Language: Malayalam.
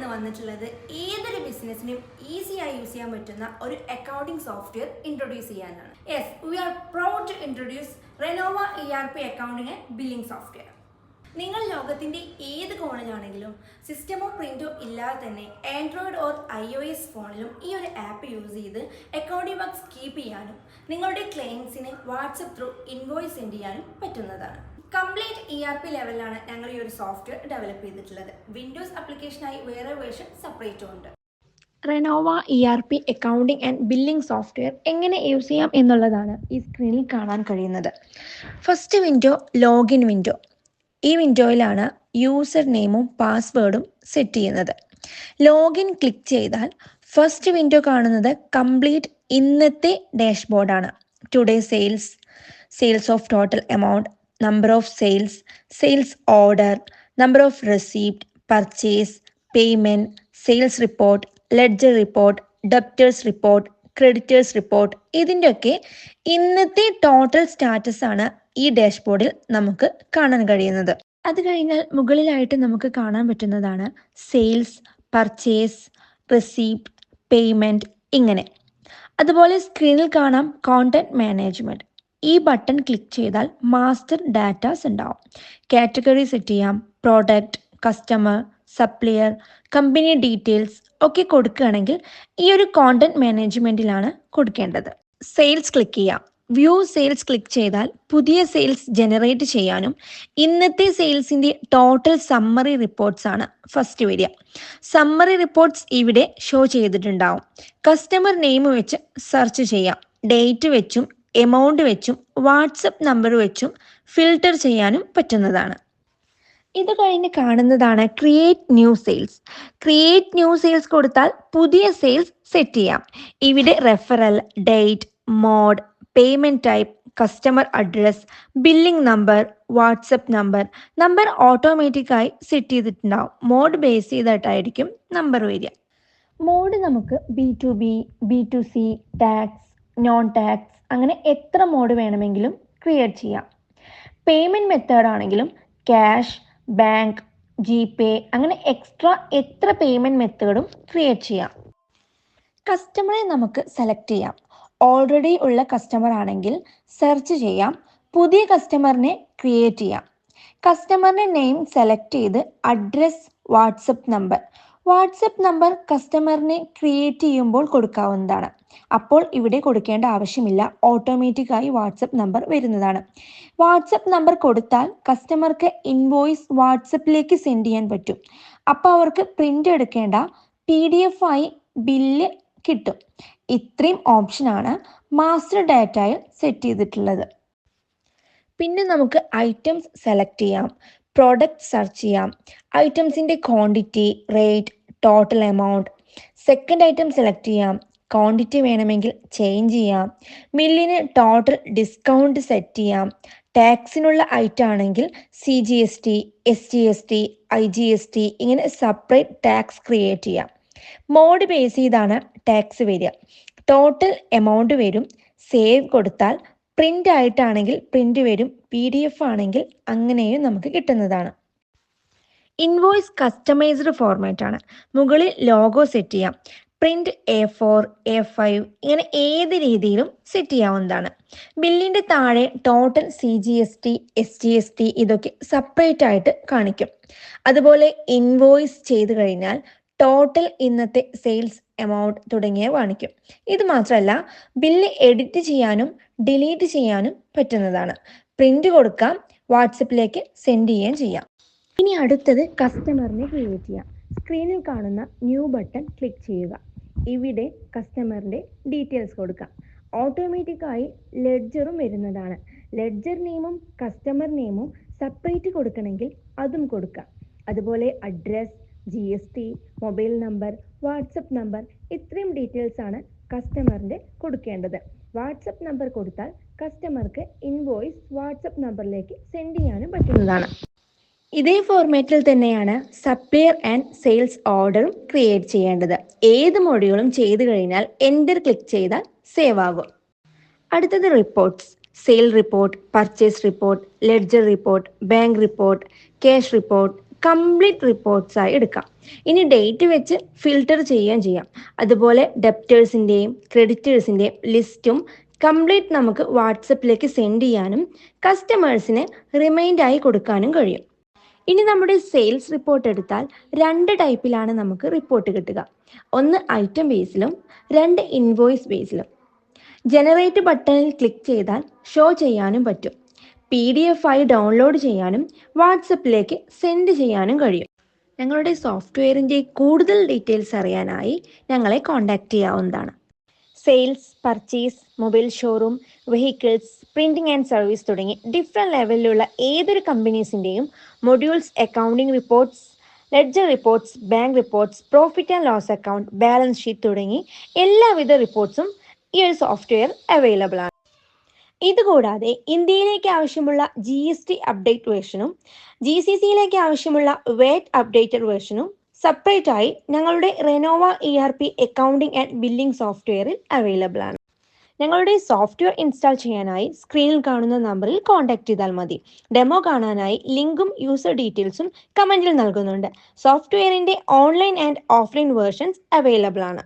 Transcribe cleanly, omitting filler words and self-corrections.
ഇന്ന് വന്നിട്ടുള്ളത് ഏതൊരു ബിസിനസ്സിനും ഈസിയായി യൂസ് ചെയ്യാൻ പറ്റുന്ന ഒരു അക്കൗണ്ടിംഗ് സോഫ്റ്റ്വെയർ ഇൻട്രൊഡ്യൂസ് ചെയ്യാനാണ്. Yes, we are proud to introduce Renova ERP accounting and billing software. നിങ്ങൾ ലോകത്തിൻ്റെ ഏത് കോണിലാണെങ്കിലും സിസ്റ്റമോ പ്രിന്റോ ഇല്ലാതെ തന്നെ ആൻഡ്രോയിഡ് ഓർ iOS ഫോണിലും ഈ ഒരു ആപ്പ് യൂസ് ചെയ്ത് അക്കൗണ്ടിംഗ് വർക്ക്സ് കീപ്പ് ചെയ്യാനും നിങ്ങളുടെ ക്ലയൻസിന് വാട്സപ്പ് ത്രൂ ഇൻവോയ്സ് സെൻഡ് ചെയ്യാനും പറ്റുന്നതാണ്. കംപ്ലീറ്റ് ERP ലെവലിലാണ് ഞങ്ങൾ ഈ ഒരു സോഫ്റ്റ്വെയർ ഡെവലപ്പ് ചെയ്തിട്ടുള്ളത്. വിൻഡോസ് ആപ്ലിക്കേഷനായി വേറെ വേർഷൻ സെപ്പറേറ്റും ഉണ്ട്. Renova ERP accounting and billing software എങ്ങനെ യൂസ് ചെയ്യാം എന്നുള്ളതാണ് ഈ സ്ക്രീനിൽ കാണാൻ കഴിയുന്നത്. First window login window. ഈ വിൻഡോയിലാണ് യൂസർ നെയിമും പാസ്വേഡും സെറ്റ് ചെയ്യുന്നത്. ലോഗിൻ ക്ലിക്ക് ചെയ്താൽ ഫസ്റ്റ് വിൻഡോ കാണുന്നത് കംപ്ലീറ്റ് ഇന്നത്തെ ഡാഷ്ബോർഡാണ്. Today sales, sales of total amount, number of sales, sales order, number of receipt, purchase, payment, sales report, ledger report, debtors report, creditors report. ഇതിൻ്റെയൊക്കെ ഇന്നത്തെ ടോട്ടൽ സ്റ്റാറ്റസ് ആണ് ഈ ഡാഷ്ബോർഡിൽ നമുക്ക് കാണാൻ കഴിയുന്നത്. അത് കഴിഞ്ഞാൽ മുകളിലായിട്ട് നമുക്ക് കാണാൻ പറ്റുന്നതാണ് സെയിൽസ്, പർച്ചേസ്, റെസീപ്റ്റ്, പേയ്മെൻറ്റ് ഇങ്ങനെ. അതുപോലെ സ്ക്രീനിൽ കാണാം കോണ്ടന്റ് മാനേജ്മെൻറ്റ്. ഈ ബട്ടൺ ക്ലിക്ക് ചെയ്താൽ മാസ്റ്റർ ഡാറ്റാസ് ഉണ്ടാവും. കാറ്റഗറി സെറ്റ് ചെയ്യാം. Product, customer, supplier, company details ഒക്കെ കൊടുക്കുകയാണെങ്കിൽ ഈ ഒരു കോണ്ടന്റ് മാനേജ്മെൻറ്റിലാണ് കൊടുക്കേണ്ടത്. സെയിൽസ് ക്ലിക്ക് ചെയ്യാം. വ്യൂ സെയിൽസ് ക്ലിക്ക് ചെയ്താൽ പുതിയ സെയിൽസ് ജനറേറ്റ് ചെയ്യാനും ഇന്നത്തെ സെയിൽസിൻ്റെ ടോട്ടൽ സമ്മറി റിപ്പോർട്ട്സ് ആണ് ഫസ്റ്റ് വരിക. സമ്മറി റിപ്പോർട്ട്സ് ഇവിടെ ഷോ ചെയ്തിട്ടുണ്ടാവും. കസ്റ്റമർ നെയിം വെച്ച് സെർച്ച് ചെയ്യാം. ഡേറ്റ് വെച്ചും എമൗണ്ട് വെച്ചും വാട്സപ്പ് നമ്പർ വെച്ചും ഫിൽട്ടർ ചെയ്യാനും പറ്റുന്നതാണ്. ഇത് കഴിഞ്ഞ് കാണുന്നതാണ് create new sales. Create new sales കൊടുത്താൽ പുതിയ സെയിൽസ് സെറ്റ് ചെയ്യാം. ഇവിടെ referral, date, mode, payment type, customer address, billing number, WhatsApp number ഓട്ടോമാറ്റിക്കായി സെറ്റ് ചെയ്തിട്ടുണ്ടാവും. മോഡ് ബേസ് ചെയ്തിട്ടായിരിക്കും നമ്പർ വരിക. മോഡ് നമുക്ക് B2B, B2C, tax, non tax അങ്ങനെ എത്ര മോഡ് വേണമെങ്കിലും ക്രിയേറ്റ് ചെയ്യാം. പേയ്മെൻറ്റ് മെത്തേഡ് ആണെങ്കിലും ക്യാഷ്, ബാങ്ക്, GPay അങ്ങനെ എക്സ്ട്രാ എത്ര പേയ്മെൻറ്റ് മെത്തേഡും ക്രിയേറ്റ് ചെയ്യാം. കസ്റ്റമറെ നമുക്ക് സെലക്ട് ചെയ്യാം. ഓൾറെഡി ഉള്ള കസ്റ്റമർ ആണെങ്കിൽ സെർച്ച് ചെയ്യാം. പുതിയ കസ്റ്റമറിനെ ക്രിയേറ്റ് ചെയ്യാം. കസ്റ്റമറിൻ്റെ നെയിം സെലക്ട് ചെയ്ത് അഡ്രസ്, വാട്സപ്പ് നമ്പർ കസ്റ്റമറിനെ ക്രിയേറ്റ് ചെയ്യുമ്പോൾ കൊടുക്കാവുന്നതാണ്. അപ്പോൾ ഇവിടെ കൊടുക്കേണ്ട ആവശ്യമില്ല, ഓട്ടോമാറ്റിക്കായി വാട്സപ്പ് നമ്പർ വരുന്നതാണ്. വാട്സപ്പ് നമ്പർ കൊടുത്താൽ കസ്റ്റമർക്ക് ഇൻവോയ്സ് വാട്സപ്പിലേക്ക് സെൻഡ് ചെയ്യാൻ പറ്റും. അപ്പോൾ അവർക്ക് പ്രിൻ്റ് എടുക്കേണ്ട, PDF ആയി ബില്ല് കിട്ടും. ഇത്രയും ഓപ്ഷനാണ് മാസ്റ്റർ ഡാറ്റയിൽ സെറ്റ് ചെയ്തിട്ടുള്ളത്. പിന്നെ നമുക്ക് ഐറ്റംസ് സെലക്ട് ചെയ്യാം. പ്രോഡക്റ്റ് സെർച്ച് ചെയ്യാം. ഐറ്റംസിൻ്റെ quantity, rate, total amount. Second item select ചെയ്യാം. ക്വാണ്ടിറ്റി വേണമെങ്കിൽ ചേഞ്ച് ചെയ്യാം. മില്ലിന് ടോട്ടൽ ഡിസ്കൗണ്ട് സെറ്റ് ചെയ്യാം. ടാക്സിനുള്ള ഐറ്റം ആണെങ്കിൽ CGST, SGST, IGST ഇങ്ങനെ സെപ്പറേറ്റ് ടാക്സ് ക്രിയേറ്റ് ചെയ്യാം. മോഡ് ബേസ് ചെയ്താണ് ടാക്സ് വരിക. ടോട്ടൽ എമൗണ്ട് വരും. സേവ് കൊടുത്താൽ പ്രിൻ്റ് ആയിട്ടാണെങ്കിൽ പ്രിൻ്റ് വരും. PDF ആണെങ്കിൽ അങ്ങനെയും നമുക്ക് കിട്ടുന്നതാണ്. ഇൻവോയ്സ് കസ്റ്റമൈസ്ഡ് ഫോർമാറ്റ് ആണ്. മുകളിൽ ലോഗോ സെറ്റ് ചെയ്യാം. പ്രിൻ്റ് A4, A5 ഇങ്ങനെ ഏത് രീതിയിലും സെറ്റ് ചെയ്യാവുന്നതാണ്. ബില്ലിൻ്റെ താഴെ ടോട്ടൽ CGST, SGST ഇതൊക്കെ സെപ്പറേറ്റ് ആയിട്ട് കാണിക്കും. അതുപോലെ ഇൻവോയ്സ് ചെയ്ത് കഴിഞ്ഞാൽ ടോട്ടൽ ഇന്നത്തെ സെയിൽസ് എമൗണ്ട് തുടങ്ങിയവ കാണിക്കും. ഇത് മാത്രമല്ല ബില്ല് എഡിറ്റ് ചെയ്യാനും ഡിലീറ്റ് ചെയ്യാനും പറ്റുന്നതാണ്. പ്രിൻ്റ് കൊടുക്കാം, വാട്സപ്പിലേക്ക് സെൻഡ് ചെയ്യുകയും ചെയ്യാം. ഇനി അടുത്തത് കസ്റ്റമറിനെ ക്രിയേറ്റ് ചെയ്യാം. സ്ക്രീനിൽ കാണുന്ന ന്യൂ ബട്ടൺ ക്ലിക്ക് ചെയ്യുക. ഇവിടെ കസ്റ്റമറിൻ്റെ ഡീറ്റെയിൽസ് കൊടുക്കാം. ഓട്ടോമാറ്റിക്കായി ലെഡ്ജറും വരുന്നതാണ്. ലെഡ്ജർ നെയിമും കസ്റ്റമർ നെയിമും സെപ്പറേറ്റ് കൊടുക്കണമെങ്കിൽ അതും കൊടുക്കാം. അതുപോലെ address, GST, mobile number, WhatsApp number ഇത്രയും ഡീറ്റെയിൽസ് ആണ് കസ്റ്റമറിൻ്റെ കൊടുക്കേണ്ടത്. വാട്സപ്പ് നമ്പർ കൊടുത്താൽ കസ്റ്റമർക്ക് ഇൻവോയ്സ് വാട്സപ്പ് നമ്പറിലേക്ക് സെൻഡ് ചെയ്യാനും പറ്റുന്നതാണ്. ഇതേ ഫോർമാറ്റിൽ തന്നെയാണ് സപ്ലയർ ആൻഡ് സെയിൽസ് ഓർഡറും ക്രിയേറ്റ് ചെയ്യേണ്ടത്. ഏത് മൊഡ്യൂളും ചെയ്തു കഴിഞ്ഞാൽ എൻ്റർ ക്ലിക്ക് ചെയ്താൽ സേവ് ആകും. അടുത്തത് reports. Sale report, purchase report, ledger report, bank report, cash report, complete റിപ്പോർട്ട്സായി എടുക്കാം. ഇനി ഡേറ്റ് വെച്ച് ഫിൽട്ടർ ചെയ്യുകയും ചെയ്യാം. അതുപോലെ ഡെപ്റ്റേഴ്സിൻ്റെയും ക്രെഡിറ്റേഴ്സിൻ്റെയും ലിസ്റ്റും കംപ്ലീറ്റ് നമുക്ക് വാട്സപ്പിലേക്ക് സെൻഡ് ചെയ്യാനും കസ്റ്റമേഴ്സിന് റിമൈൻഡായി കൊടുക്കാനും കഴിയും. ഇനി നമ്മുടെ സെയിൽസ് റിപ്പോർട്ട് എടുത്താൽ 2 ടൈപ്പിലാണ് നമുക്ക് റിപ്പോർട്ട് കിട്ടുക. ഒന്ന് ഐറ്റം ബേസിലും 2 ഇൻവോയ്സ് ബേസിലും. ജനറേറ്റ് ബട്ടണിൽ ക്ലിക്ക് ചെയ്താൽ ഷോ ചെയ്യാനും പറ്റും. PDF ആയി ഡൗൺലോഡ് ചെയ്യാനും വാട്സപ്പിലേക്ക് സെൻഡ് ചെയ്യാനും കഴിയും. ഞങ്ങളുടെ സോഫ്റ്റ്വെയറിൻ്റെ കൂടുതൽ ഡീറ്റെയിൽസ് അറിയാനായി ഞങ്ങളെ കോൺടാക്റ്റ് ചെയ്യാവുന്നതാണ്. Sales, purchase, mobile showroom, vehicles, printing and service തുടങ്ങി ഡിഫറെൻറ്റ് ലെവലിലുള്ള ഏതൊരു കമ്പനീസിൻ്റെയും modules, accounting reports, ledger reports, bank reports, profit and loss account, balance sheet തുടങ്ങി എല്ലാവിധ റിപ്പോർട്ട്സും ഈ ഒരു സോഫ്റ്റ്വെയർ അവൈലബിൾ ആണ്. ഇതുകൂടാതെ ഇന്ത്യയിലേക്ക് ആവശ്യമുള്ള GST അപ്ഡേറ്റ് വേർഷനും GCCയിലേക്ക് ആവശ്യമുള്ള VAT അപ്ഡേറ്റഡ് വേർഷനും സെപ്പറേറ്റ് ആയി ഞങ്ങളുടെ റെനോവ ERP അക്കൗണ്ടിംഗ് ആൻഡ് ബില്ലിംഗ് സോഫ്റ്റ്വെയറിൽ അവൈലബിൾ ആണ്. ഞങ്ങളുടെ സോഫ്റ്റ്വെയർ ഇൻസ്റ്റാൾ ചെയ്യാനായി സ്ക്രീനിൽ കാണുന്ന നമ്പറിൽ കോൺടാക്ട് ചെയ്താൽ മതി. ഡെമോ കാണാനായി ലിങ്കും യൂസർ ഡീറ്റെയിൽസും കമൻറ്റിൽ നൽകുന്നുണ്ട്. സോഫ്റ്റ്വെയറിൻ്റെ online and offline versions available ആണ്.